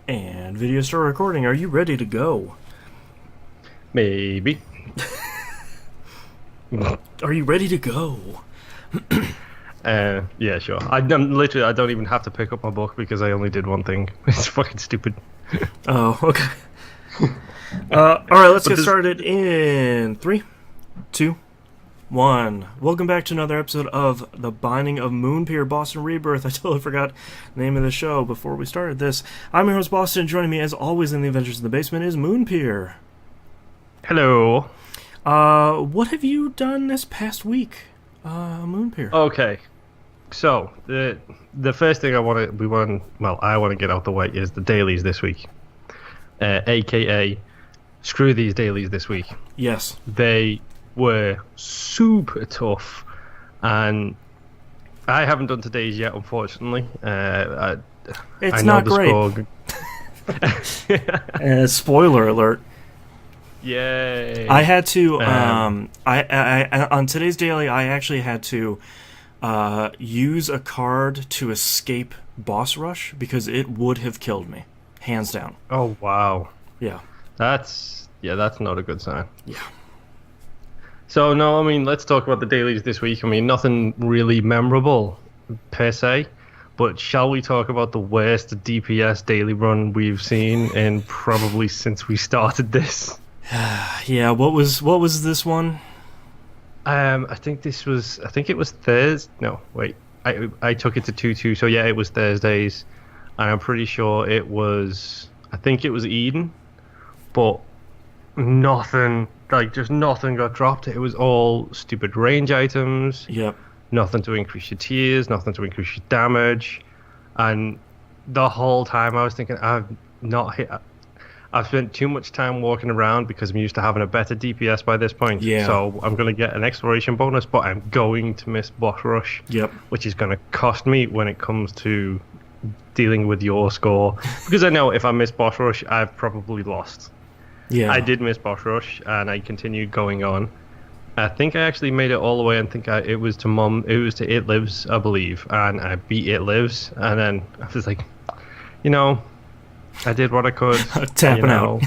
And video start recording. Are you ready to go? Maybe. Are you ready to go? Yeah, sure. I'm literally, I don't even have to pick up my book because I only did one thing. It's fucking stupid. Oh, okay. Alright, let's get started in 3, 2, 1. Welcome back to another episode of The Binding of Moonpir, Boston Rebirth. I totally forgot the name of the show before we started this. I'm your host, Boston. Joining me, as always, in the Adventures in the Basement is Moonpir. Hello. What have you done this past week, Moonpir? Okay. So, the first thing I want to get out the way is the dailies this week. AKA, screw these dailies this week. Yes. They were super tough, and I haven't done today's yet, unfortunately. It's not great. Spoiler alert. Yay! I had to. I on today's daily, I actually had to use a card to escape boss rush because it would have killed me, hands down. Oh wow! Yeah. That's not a good sign. Yeah. So no, I mean, let's talk about the dailies this week. I mean, nothing really memorable per se, but shall we talk about the worst DPS daily run we've seen in probably since we started this? Yeah. What was this one? I think it was Thursday. No, wait. I took it to 2-2. So yeah, it was Thursdays, and I'm pretty sure it was. I think it was Eden, but nothing. Just nothing got dropped. It was all stupid range items. Yep. Nothing to increase your tiers, nothing to increase your damage. And the whole time I was thinking, I've spent too much time walking around because I'm used to having a better DPS by this point. Yeah. So I'm going to get an exploration bonus, but I'm going to miss boss rush. Yep. Which is going to cost me when it comes to dealing with your score. Because I know if I miss boss rush, I've probably lost. Yeah. I did miss boss rush, and I continued going on. I think I actually made it all the way, and it was to It Lives, I believe, and I beat It Lives, and then I was like, I did what I could. Tapping out.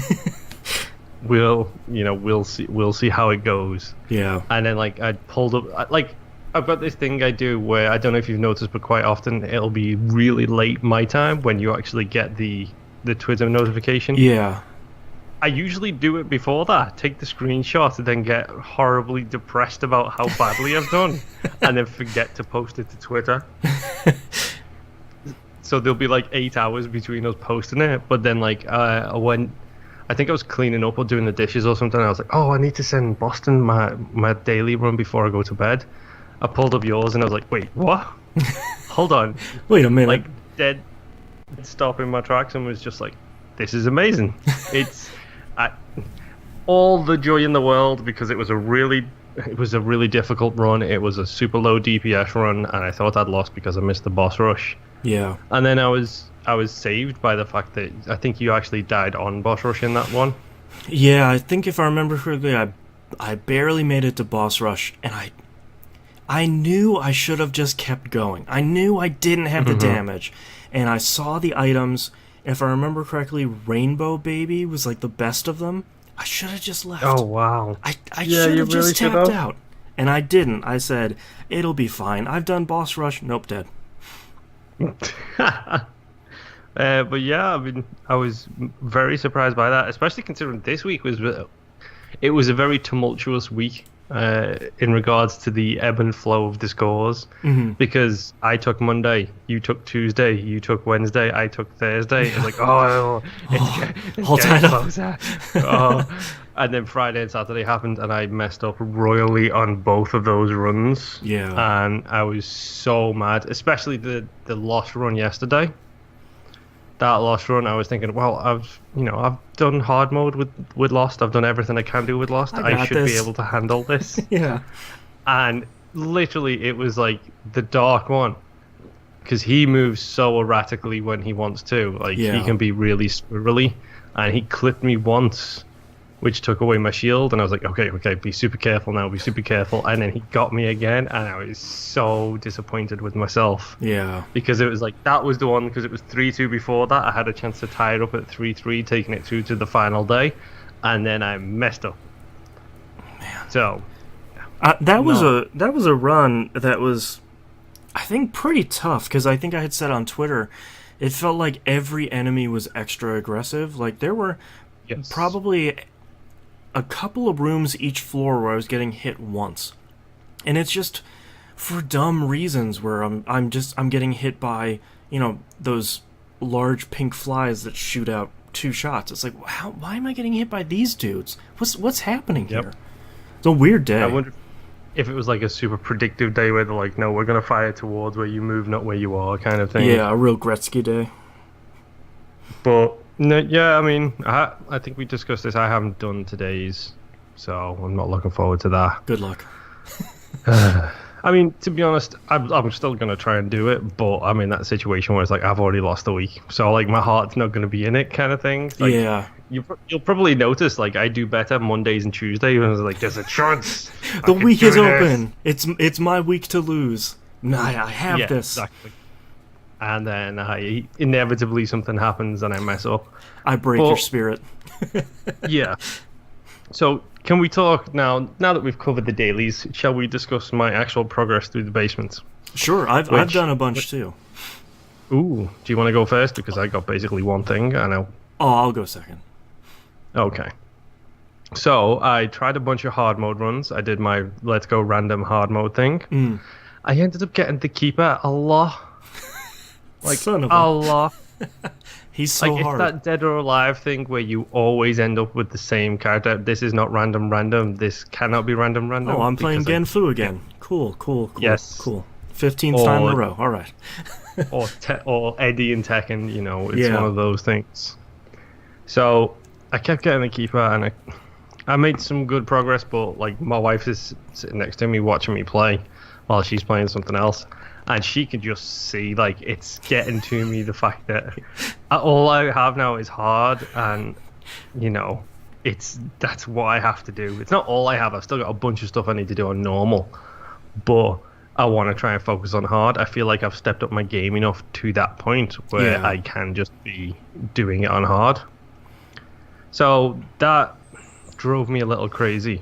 We'll see how it goes. Yeah. And then I pulled up, I've got this thing I do where I don't know if you've noticed, but quite often it'll be really late my time when you actually get the Twitter notification. Yeah. I usually do it before that, take the screenshot, and then get horribly depressed about how badly I've done, and then forget to post it to Twitter. So there'll be 8 hours between us posting it, but then I think I was cleaning up or doing the dishes or something, and I was like, oh, I need to send Boston my daily run before I go to bed. I pulled up yours, and I was like, wait, what? Hold on. Wait a minute. Dead stop in my tracks, and was just like, this is amazing. It's all the joy in the world, because it was a really difficult run. It was a super low DPS run, and I thought I'd lost because I missed the boss rush. Yeah. And then I was saved by the fact that I think you actually died on boss rush in that one. Yeah, I think if I remember correctly, I barely made it to boss rush, and I knew I should have just kept going. I knew I didn't have the damage, and I saw the items. If I remember correctly, Rainbow Baby was the best of them. I should have just left. Oh, wow. I should have just tapped out. And I didn't. I said, it'll be fine. I've done boss rush. Nope, dead. But yeah, I mean, I was very surprised by that, especially considering this week was a very tumultuous week in regards to the ebb and flow of the scores, because I took Monday, you took Tuesday, you took Wednesday, I took Thursday. It's like, it's getting closer. And then Friday and Saturday happened, and I messed up royally on both of those runs. Yeah. And I was so mad, especially the lost run yesterday. That Lost run, I was thinking, well, I've done hard mode with Lost. I've done everything I can do with Lost. I should be able to handle this. Yeah. And literally, it was the dark one, because he moves so erratically when he wants to. He can be really squirrely, and he clipped me once, which took away my shield, and I was like, okay, be super careful now, be super careful. And then he got me again, and I was so disappointed with myself. Yeah. Because it was like, that was the one, because it was 3-2 before that. I had a chance to tie it up at 3-3, taking it through to the final day, and then I messed up. Man. So, that was a run that was, I think, pretty tough, because I think I had said on Twitter, it felt like every enemy was extra aggressive. Like, there were probably a couple of rooms each floor where I was getting hit once, and it's just for dumb reasons where I'm getting hit by, you know, those large pink flies that shoot out 2 shots. It's like, why am I getting hit by these dudes? What's happening here? It's a weird day. I wonder if it was like a super predictive day where they're like, no, we're gonna fire towards where you move, not where you are, kind of thing. Yeah, a real Gretzky day. But no, yeah, I mean, I think we discussed this. I haven't done today's, so I'm not looking forward to that. Good luck. I mean, to be honest, I'm still going to try and do it, but I'm in that situation where it's like, I've already lost a week. So, like, my heart's not going to be in it kind of thing. Like, yeah. You'll probably notice, like, I do better Mondays and Tuesdays, and I was like, there's a chance. The week is open. It's my week to lose. I have this. Exactly. And then inevitably something happens and I mess up. I break your spirit. Yeah. So, can we talk now that we've covered the dailies, shall we discuss my actual progress through the basements? Sure, I've done a bunch too. Ooh, do you want to go first? Because I got basically one thing, I know. Oh, I'll go second. Okay. So, I tried a bunch of hard mode runs. I did my let's go random hard mode thing. I ended up getting the keeper a lot. Like, Son of a lot. He's so like, hard. It's that dead or alive thing where you always end up with the same character. This is not random. This cannot be random. Oh, I'm playing Genfu again. Cool. Yes. Cool. 15th time in a row. All right. or Eddie and Tekken, you know, it's one of those things. So, I kept getting the keeper, and I made some good progress, but, like, my wife is sitting next to me watching me play while she's playing something else. And she can just see, like, it's getting to me, the fact that all I have now is hard, and, you know, that's what I have to do. It's not all I have. I've still got a bunch of stuff I need to do on normal, but I want to try and focus on hard. I feel like I've stepped up my game enough to that point where I can just be doing it on hard. So that drove me a little crazy.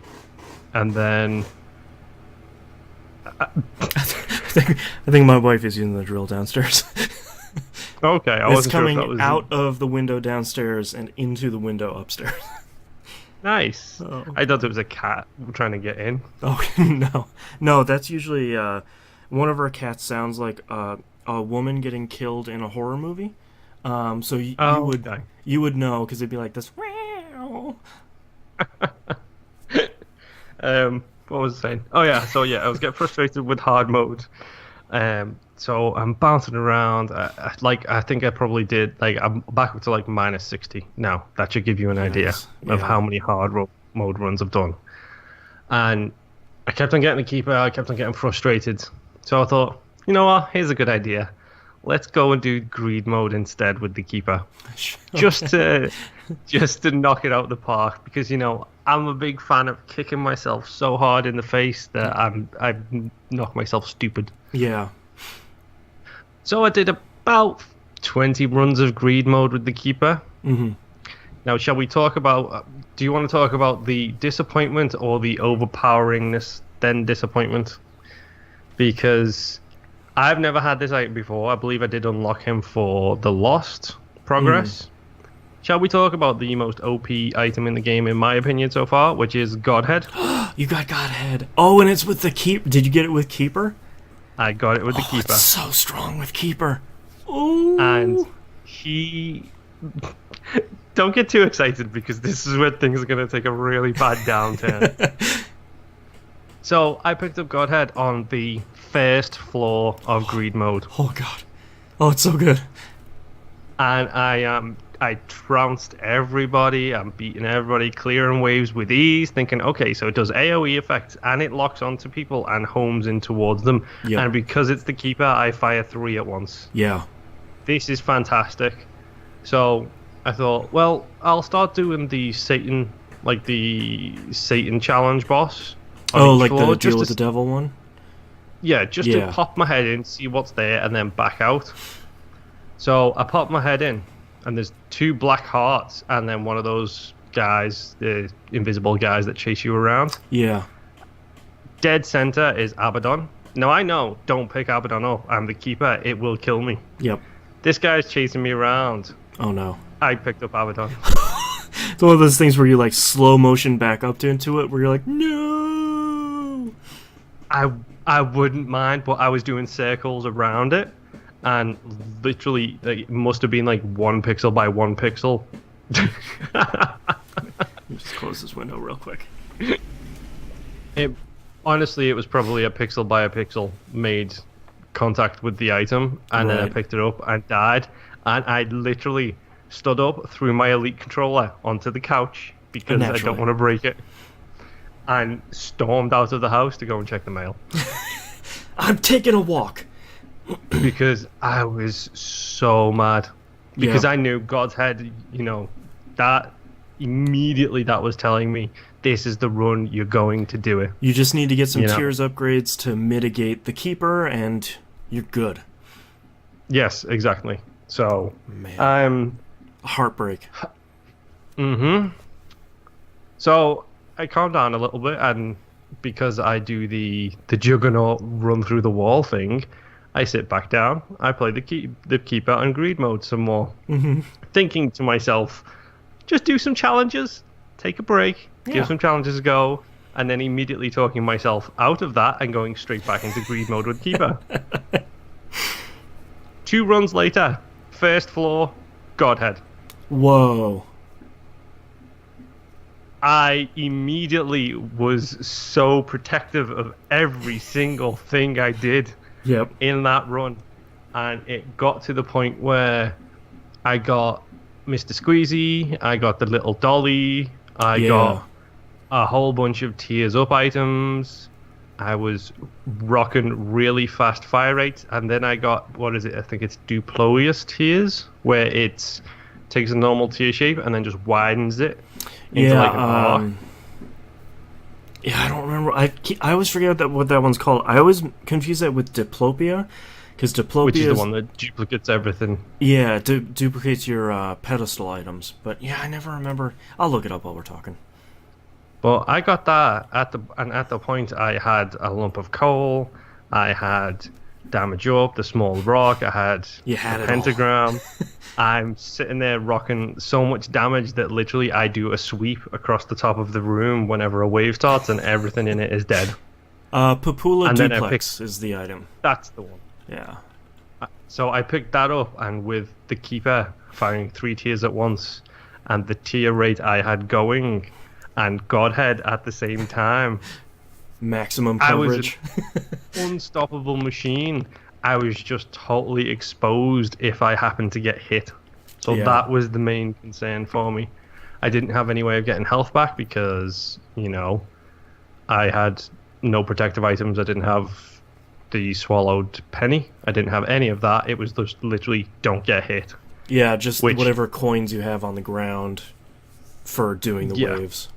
And then... I think my wife is using the drill downstairs. Okay, I wasn't sure if that was... It's coming out of the window downstairs and into the window upstairs. Nice. Oh. I thought it was a cat trying to get in. Oh, no, that's usually one of our cats sounds like a woman getting killed in a horror movie. So you would know, because it'd be like this. What was I saying? Oh yeah, so I was getting frustrated with hard mode. So I'm bouncing around. I think I probably did, like, I'm back up to like minus 60 now. That should give you an idea of how many hard mode runs I've done. And I kept on getting the keeper. I kept on getting frustrated. So I thought, you know what? Here's a good idea. Let's go and do greed mode instead with the keeper, just to knock it out of the park. Because, you know, I'm a big fan of kicking myself so hard in the face that I knock myself stupid. Yeah. So I did about 20 runs of greed mode with the keeper. Mm-hmm. Now, shall we talk about? Do you want to talk about the disappointment or the overpoweringness then disappointment? Because I've never had this item before. I believe I did unlock him for the Lost progress. Shall we talk about the most OP item in the game, in my opinion, so far, which is Godhead? You got Godhead. Oh, and it's with the Keeper. Did you get it with Keeper? I got it with the Keeper. It's so strong with Keeper. Ooh. And he... Don't get too excited, because this is where things are going to take a really bad downturn. So, I picked up Godhead on the first floor of greed mode. Oh, God. Oh, it's so good. And I trounced everybody. I'm beating everybody, clearing waves with ease, thinking, okay, so it does AoE effects, and it locks onto people and homes in towards them. Yep. And because it's the keeper, I fire 3 at once. Yeah. This is fantastic. So I thought, well, I'll start doing the Satan like the Satan challenge boss. Oh, like the deal with the devil one? Yeah, just to pop my head in, see what's there, and then back out. So I pop my head in, and there's 2 black hearts, and then one of those guys, the invisible guys that chase you around. Yeah. Dead center is Abaddon. Now I know, don't pick Abaddon up. I'm the keeper. It will kill me. Yep. This guy's chasing me around. Oh no. I picked up Abaddon. It's one of those things where you like slow motion back up into it, where you're like, no. I wouldn't mind, but I was doing circles around it, and literally, like, it must have been like 1 pixel by 1 pixel. Just close this window real quick. Honestly, it was probably a pixel by a pixel made contact with the item, and then I picked it up and died, and I literally stood up, threw my Elite controller onto the couch because I don't want to break it, and stormed out of the house to go and check the mail. I'm taking a walk. Because I was so mad. Because I knew Godhead, that immediately that was telling me, this is the run, you're going to do it. You just need to get some tiers upgrades to mitigate the keeper, and you're good. Yes, exactly. So, heartbreak. So, I calmed down a little bit, and because I do the juggernaut run through the wall thing, I sit back down, I play the keeper on greed mode some more. Thinking to myself, just do some challenges, take a break, give some challenges a go, and then immediately talking myself out of that and going straight back into greed mode with keeper. 2 runs later, first floor, Godhead. Whoa. I immediately was so protective of every single thing I did in that run. And it got to the point where I got Mr. Squeezy, I got the little dolly, I got a whole bunch of tiers up items. I was rocking really fast fire rates, and then I got, what is it? I think it's Duplosius tiers, where it takes a normal tier shape and then just widens it into like an arc. Yeah, I don't remember. I always forget what that one's called. I always confuse that with Diplopia, because Diplopia which is the one that duplicates everything. Yeah, duplicates your pedestal items. But yeah, I never remember. I'll look it up while we're talking. Well, I got that at the point I had a lump of coal, I had damage up, the small rock, I had a pentagram. I'm sitting there rocking so much damage that literally I do a sweep across the top of the room whenever a wave starts and everything in it is dead. Papula Duplex is the item. That's the one. Yeah. So I picked that up, and with the keeper firing 3 tiers at once, and the tier rate I had going, and Godhead at the same time. Maximum coverage. I was an unstoppable machine. I was just totally exposed if I happened to get hit. So that was the main concern for me. I didn't have any way of getting health back because, I had no protective items. I didn't have the swallowed penny. I didn't have any of that. It was just literally don't get hit. Yeah, just whatever coins you have on the ground for doing the waves.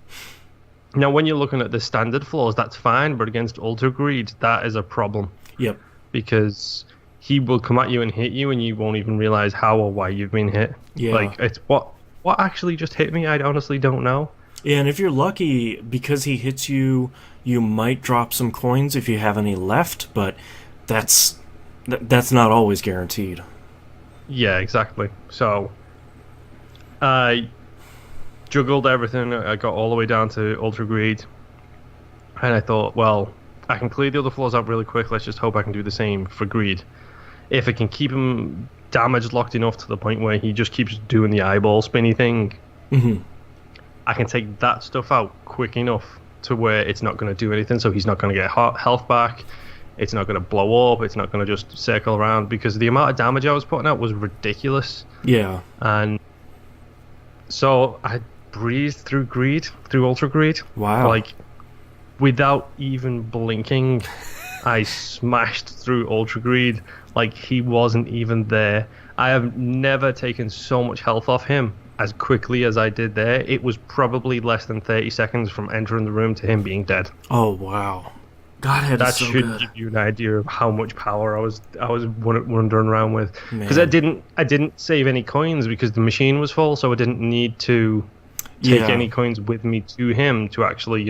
Now, when you're looking at the standard floors, that's fine, but against Ultra Greed, that is a problem. Yep. Because he will come at you and hit you, and you won't even realize how or why you've been hit. Yeah. Like, it's what actually just hit me? I honestly don't know. Yeah, and if you're lucky, because he hits you, you might drop some coins if you have any left, but that's not always guaranteed. Yeah, exactly. So, I juggled everything. I got all the way down to Ultra Greed, and I thought, well, I can clear the other floors out really quick. Let's just hope I can do the same for Greed. If I can keep him damage locked enough to the point where he just keeps doing the eyeball spinny thing, I can take that stuff out quick enough to where it's not going to do anything. So he's not going to get health back. It's not going to blow up. It's not going to just circle around, because the amount of damage I was putting out was ridiculous. Yeah. And so I breezed through Greed, through Ultra Greed. Wow. Like, without even blinking, I smashed through Ultra Greed like he wasn't even there. I have never taken so much health off him. as quickly as I did there, it was probably less than 30 seconds from entering the room to him being dead. Oh wow, Godhead That is so should good. give you an idea of how much power I was wandering around with. Because Man. I didn't save any coins because the machine was full, so I didn't need to take any coins with me to him to actually,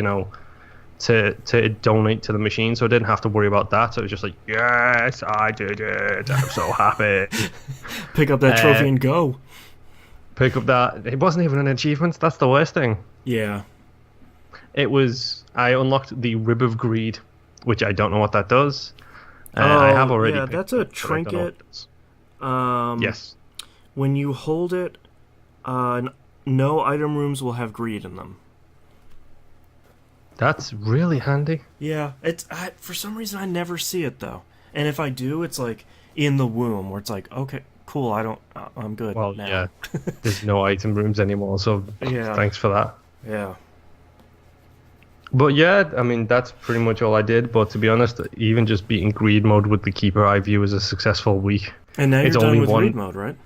to donate to the machine. So I didn't have to worry about that. So it was just like, yes, I did it. I'm so happy. Pick up that trophy and go. Pick up that. It wasn't even an achievement. That's the worst thing. Yeah. It was. I unlocked the Rib of Greed, which I don't know what that does. I have already. Yeah, that's a trinket. Yes. When you hold it, no item rooms will have greed in them. That's really handy. Yeah, for some reason I never see it though, and if I do, it's like in the womb where it's like, okay, cool, I'm good. Well, now. yeah, there's no item rooms anymore, so yeah, thanks for that. Yeah. But yeah, I mean, that's pretty much all I did. But to be honest, even just beating greed mode with the keeper, I view as a successful week. And now you're done with greed mode, right?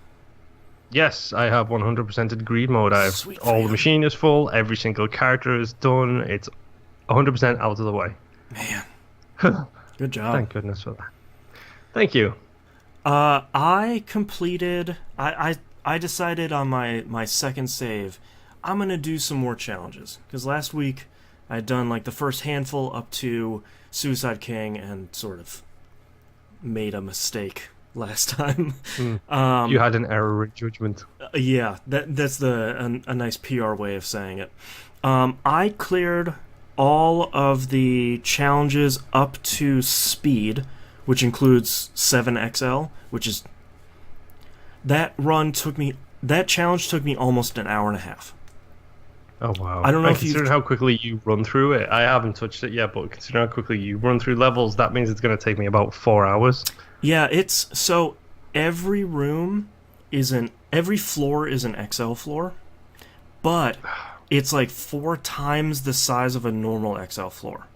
Yes, I have 100%ed greed mode. Sweet all the machine is full. Every single character is done. It's 100% out of the way. Man, good job. Thank goodness for that. Thank you. I completed. I decided on my second save, I'm gonna do some more challenges because last week I'd done like the first handful up to Suicide King and sort of made a mistake last time. You had an error in judgment. Yeah, that's a nice PR way of saying it. I cleared all of the challenges up to speed, which includes 7XL, which is that challenge took me almost an hour and a half. Oh wow! I don't know if considering how quickly you run through it, I haven't touched it yet. But considering how quickly you run through levels, that means it's going to take me about 4 hours. Yeah, so every floor is an XL floor, but it's like 4 times the size of a normal XL floor.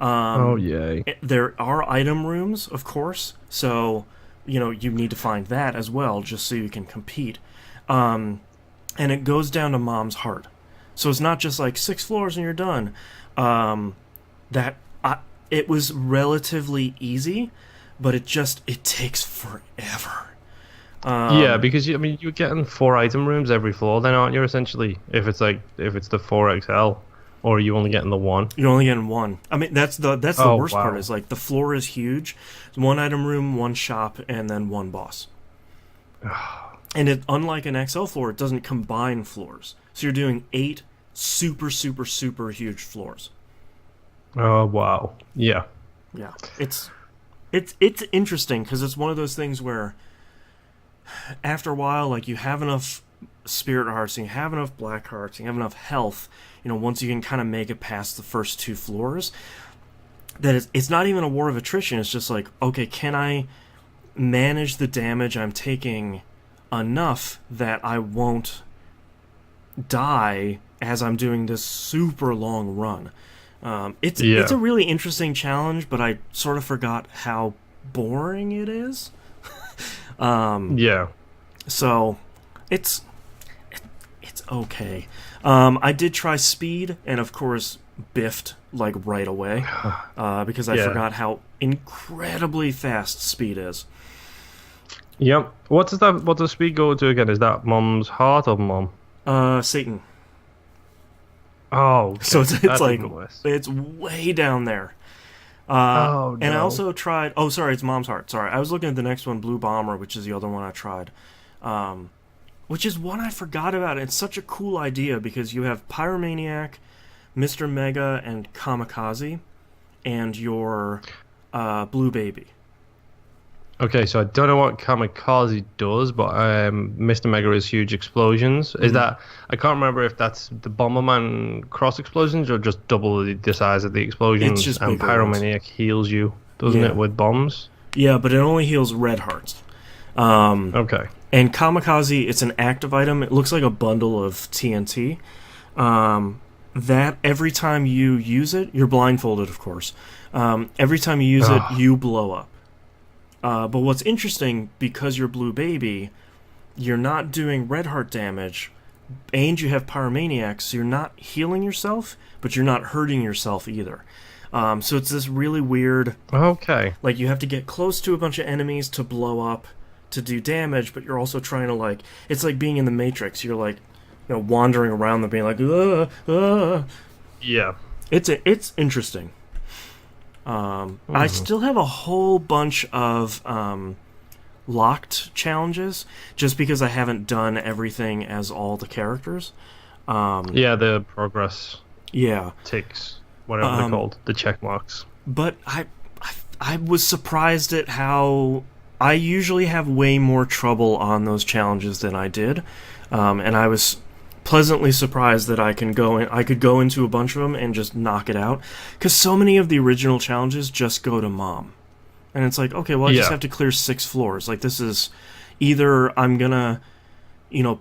Oh yay! There are item rooms, of course, so you need to find that as well, just so you can compete. And it goes down to Mom's heart. So it's not just like 6 floors and you're done. It was relatively easy, but it takes forever. Yeah, because you're getting 4 item rooms every floor, then aren't you? Essentially, if it's the 4XL, or are you only getting the 1? You're only getting 1. I mean, that's the worst part. Is like the floor is huge. It's 1 item room, 1 shop, and then 1 boss. And unlike an XL floor, it doesn't combine floors. So you're doing 8 super, super, super huge floors. Oh, wow. Yeah. Yeah. It's interesting because it's one of those things where after a while, like, you have enough spirit hearts and you have enough black hearts and you have enough health, once you can kind of make it past the first 2 floors, that it's not even a war of attrition. It's just like, okay, can I manage the damage I'm taking enough that I won't die as I'm doing this super long run. It's a really interesting challenge, but I sort of forgot how boring it is. So it's okay. I did try speed, and of course biffed like right away because I forgot how incredibly fast speed is. Yep. What does speed go to again? Is that Mom's heart or Mom? Satan. Oh, okay. So it's like it's way down there. No. And I also tried. Oh, sorry, it's Mom's heart. Sorry, I was looking at the next one, Blue Bomber, which is the other one I tried. Which is one I forgot about. It's such a cool idea because you have Pyromaniac, Mr. Mega, and Kamikaze, and your Blue Baby. Okay, so I don't know what Kamikaze does, but Mr. Mega is huge explosions. Is that... I can't remember if that's the Bomberman cross explosions or just double the size of the explosions. It's just and Pyromaniac heals you, doesn't it, with bombs? Yeah, but it only heals red hearts. Okay. And Kamikaze, it's an active item. It looks like a bundle of TNT. That every time you use it, you're blindfolded, of course. Every time you use it, you blow up. But what's interesting, because you're Blue Baby, you're not doing red heart damage, and you have pyromaniacs, so you're not healing yourself, but you're not hurting yourself either. So it's this really weird... Okay. Like, you have to get close to a bunch of enemies to blow up, to do damage, but you're also trying to, like... It's like being in the Matrix. You're, like, wandering around them, being like, Yeah. It's interesting. I still have a whole bunch of locked challenges, just because I haven't done everything as all the characters. Yeah, the progress ticks, whatever they're called, the check marks. But I was surprised at how I usually have way more trouble on those challenges than I did, and I was pleasantly surprised that I could go into a bunch of them and just knock it out, because so many of the original challenges just go to Mom, and it's like, okay, well, I just have to clear 6 floors. Like, this is either I'm gonna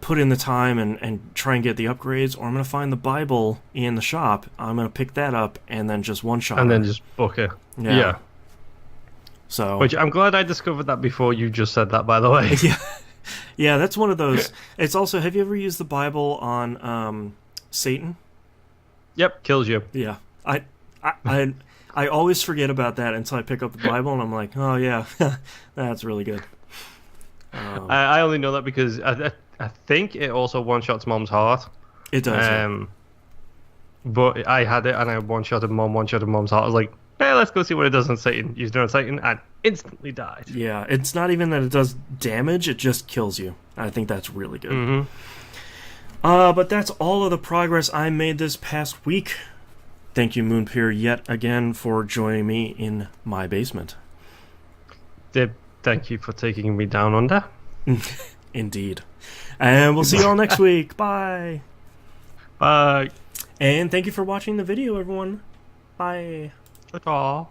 put in the time and try and get the upgrades, or I'm gonna find the Bible in the shop, I'm gonna pick that up and then just one shot and then just book it. Yeah. So, which I'm glad I discovered that before you just said that, by the way. Yeah, that's one of those. It's also, have you ever used the Bible on Satan? Yep, kills you. Yeah, I always forget about that until I pick up the Bible, and I'm like, oh yeah, that's really good. I only know that because I think it also one-shots Mom's heart. It does. But I had it, and I one-shotted Mom's heart. I was like, hey, let's go see what it does on Satan. Used it on Satan, and instantly died. Yeah, it's not even that it does damage, it just kills you. I think that's really good. But that's all of the progress I made this past week. Thank you, Moonpir, yet again for joining me in my basement. Thank you for taking me down under. Indeed. And we'll see you all next week. Bye. Bye. And thank you for watching the video, everyone. Bye. Ta-ta.